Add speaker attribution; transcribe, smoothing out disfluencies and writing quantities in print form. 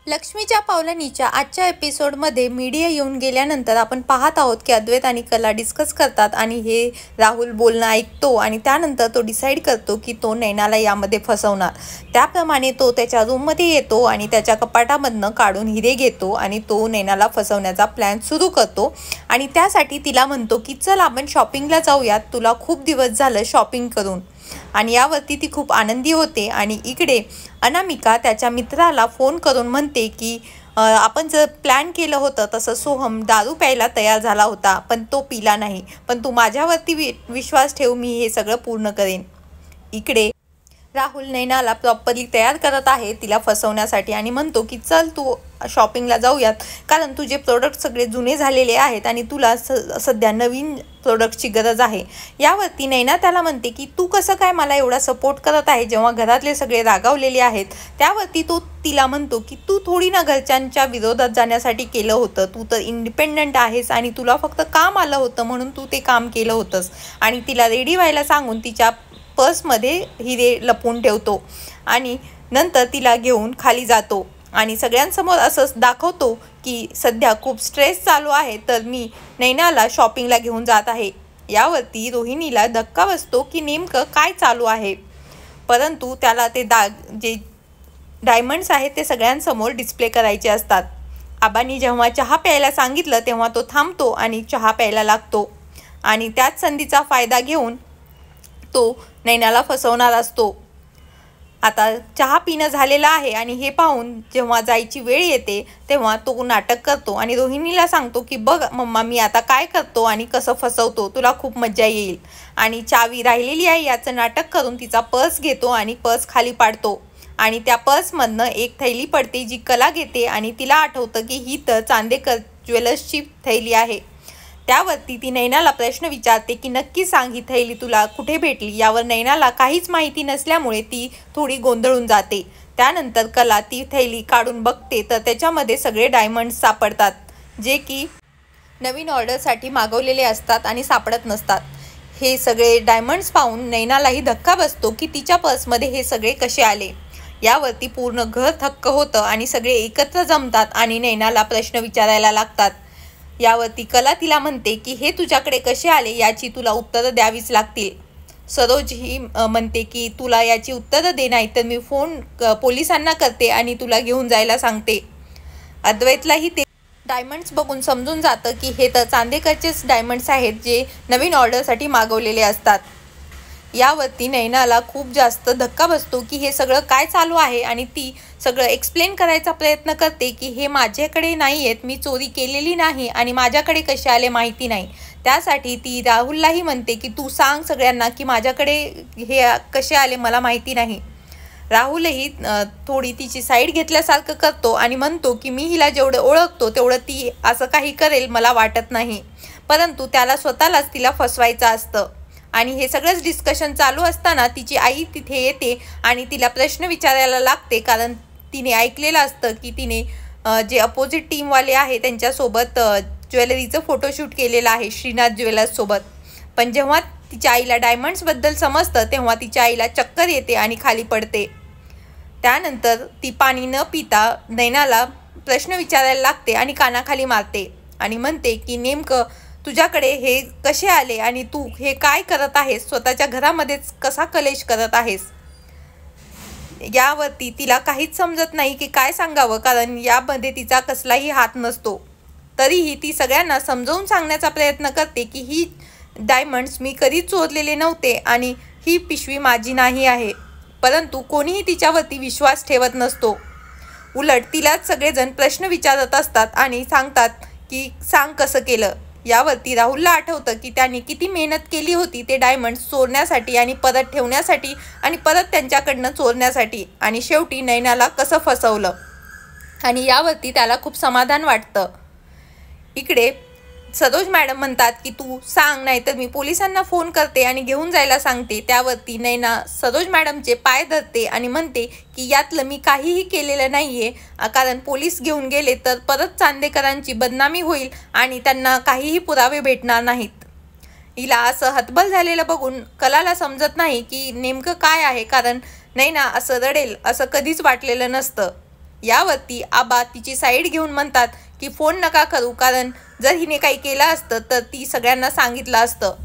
Speaker 1: लक्ष्मीच्या पावलांनीच्या आजच्या एपिसोडमध्ये मीडिया येऊन गेल्यानंतर आपण पाहत आहोत की अद्वैत आणि कला डिस्कस करतात आणि हे राहुल बोलणं ऐकतो आणि त्यानंतर तो डिसाईड करतो की तो नैनाला यामध्ये फसवणार। त्याप्रमाणे तो त्याच्या रूममध्ये येतो आणि त्याच्या कपाटामधनं काढून हिरे घेतो आणि तो नैनाला फसवण्याचा प्लॅन सुरू करतो आणि त्यासाठी तिला म्हणतो की चल आपण शॉपिंगला जाऊयात, तुला खूप दिवस झालं शॉपिंग करून। आणि यावरती ती खूप आनंदी होते आणि इकडे अनामिका त्याच्या मित्राला फोन करून म्हणते की आपण जर प्लॅन केलं होतं तसं सोहम दारू प्यायला तयार झाला होता पण तो पिला नाही, पण तू माझ्यावरती विश्वास ठेव, मी हे सगळं पूर्ण करेन। इकडे राहुल नैनाला प्रॉपरली तयार करत आहे तिला फसवण्यासाठी आणि म्हणतो की चल तू शॉपिंगला जाऊयात, कारण तुझे प्रोडक्ट सगळे जुने झालेले आहेत आणि तुला सध्या नवीन प्रोडक्टची गरज आहे। यावरती नैना त्याला म्हणते की तू कसं काय मला एवढा सपोर्ट करत आहे जेव्हा घरातले सगळे रागावलेले आहेत। त्यावरती तो तिला म्हणतो की तू थोडी ना घरच्यांच्या विरोधात जाण्यासाठी केलं होतं, तू तर इंडिपेंडंट आहेस आणि तुला फक्त काम आलं होतं म्हणून तू ते काम केलं होतंस। आणि तिला रेडी व्हायला सांगून तिच्या पर्समध्ये हिरे लपवून ठेवतो आणि नंतर तिला घेऊन खाली जातो आणि सगळ्यांसमोर असंच दाखवतो की सध्या खूप स्ट्रेस चालू आहे तर मी नैनाला शॉपिंगला घेऊन जात आहे। यावरती रोहिणीला धक्का बसतो की नेमकं काय चालू आहे, परंतु त्याला ते जे डायमंड्स आहेत ते सगळ्यांसमोर डिस्प्ले करायचे असतात। आबांनी जेव्हा चहा प्यायला सांगितलं तेव्हा तो थांबतो आणि चहा प्यायला लागतो आणि त्याच संधीचा फायदा घेऊन तो नैनाला फसवणार असतो। आता चहा पिणं झालेला आहे आणि हे पाहून जेव्हा जायची वेळ येते तेव्हा तो नाटक करतो आणि रोहिणीला सांगतो की बघ मम्मा मी आता काय करतो आणि कसं फसवतो, तुला खूप मज्जा येईल। आणि चावी राहिलेली आहे याचं नाटक करून तिचा पर्स घेतो आणि पर्स खाली पाडतो आणि त्या पर्समधनं एक थैली पडते जी कला घेते आणि तिला आठवतं की ही तर चांदेकर ज्वेलर्सची थैली आहे। त्यावरती ती नैनाला प्रश्न विचारते की नक्की सांग ही थैली तुला कुठे भेटली। यावर नैनाला काहीच माहिती नसल्यामुळे ती थोडी गोंधळून जाते। त्यानंतर कला ती थैली काढून बघते तर त्याच्यामध्ये सगळे डायमंड्स सापडतात जे की नवीन ऑर्डरसाठी मागवलेले असतात आणि सापडत नसतात। हे सगळे डायमंड्स पाहून नैनालाही धक्का बसतो की तिच्या पर्समध्ये हे सगळे कसे आले। यावरती पूर्ण घर थक्क होतं आणि सगळे एकत्र जमतात आणि नैनाला प्रश्न विचारायला लागतात। यावरती कला तिला म्हणते की हे तुझ्याकडे कसे आले याची तुला उत्तरं द्यावीच लागतील। सरोज ही म्हणते की तुला याची उत्तरं दे, नाही तर मी फोन पोलिसांना करते आणि तुला घेऊन जायला सांगते। अद्वैतलाही ते डायमंड्स बघून समजून जातं की हे तर चांदेकरचेच डायमंड्स आहेत जे नवीन ऑर्डरसाठी मागवलेले असतात। यावरती नैनाला खूप जास्त धक्का बसतो की हे सगळं काय चालू आहे आणि ती सगळं एक्सप्लेन करायचा प्रयत्न करते की हे माझ्याकडे नाही आहेत, मी चोरी केलेली नाही आणि माझ्याकडे कसे आले माहिती नाही। त्यासाठी ती राहुललाही म्हणते की तू सांग सगळ्यांना की माझ्याकडे हे कसे आले मला माहिती नाही। राहुलही थोडी तिची साईड घेतल्यासारखं करतो आणि म्हणतो की मी हिला जेवढं ओळखतो तेवढं ती असं काही करेल मला वाटत नाही, परंतु त्याला स्वतःलाच तिला फसवायचं असतं। आणि हे सगळंच डिस्कशन चालू असताना तिची आई तिथे येते आणि तिला प्रश्न विचारायला लागते, कारण तिने ऐकलेलं असतं की तिने जे अपोजिट टीमवाले आहे त्यांच्यासोबत ज्वेलरीचं फोटोशूट केलेलं आहे श्रीनाथ ज्वेलर्ससोबत। पण जेव्हा तिच्या आईला डायमंड्सबद्दल समजतं तेव्हा तिच्या आईला चक्कर येते आणि खाली पडते। त्यानंतर ती पाणी न पिता नैनाला प्रश्न विचारायला लागते आणि कानाखाली मारते आणि म्हणते की नेमकं तुझ्याकडे हे कसे आले आणि तू हे काय करत आहेस, स्वतःच्या घरामध्येच कसा कलेश करत आहेस। यावरती तिला काहीच समजत नाही की काय सांगावं, कारण यामध्ये तिचा कसलाही हात नसतो। तरीही ती सगळ्यांना समजावून सांगण्याचा प्रयत्न करते की ही डायमंड्स मी कधीच चोरलेले नव्हते आणि ही पिशवी माझी नाही आहे, परंतु कोणीही तिच्यावरती विश्वास ठेवत नसतो। उलट तिलाच सगळेजण प्रश्न विचारत असतात आणि सांगतात की सांग कसं केलं। यावरती राहुलला आठवतं की त्यांनी किती मेहनत केली होती ते डायमंड्स चोरण्यासाठी आणि परत ठेवण्यासाठी आणि परत त्यांच्याकडनं चोरण्यासाठी, आणि शेवटी नैनाला कसं फसवलं आणि यावरती त्याला खूप समाधान वाटतं। इकडे सरोज मॅडम म्हणतात की तू सांग, नाही तर मी पोलिसांना फोन करते आणि घेऊन जायला सांगते। त्यावरती नैना सरोज मॅडमचे पाय धरते आणि म्हणते की यातलं मी काहीही केलेलं नाहीये, कारण पोलीस घेऊन गेले तर परत चांदेकरांची बदनामी होईल आणि त्यांना काहीही पुरावे भेटणार नाहीत। हिला असं हतबल झालेलं बघून कलाला समजत नाही की नेमकं काय आहे, कारण नैना असं रडेल असं कधीच वाटलेलं नसतं। यावरती आबा तिची साईड घेऊन म्हणतात की फोन नका करू, कारण जर हिने काही केलं असतं तर ती सगळ्यांना सांगितलं असतं.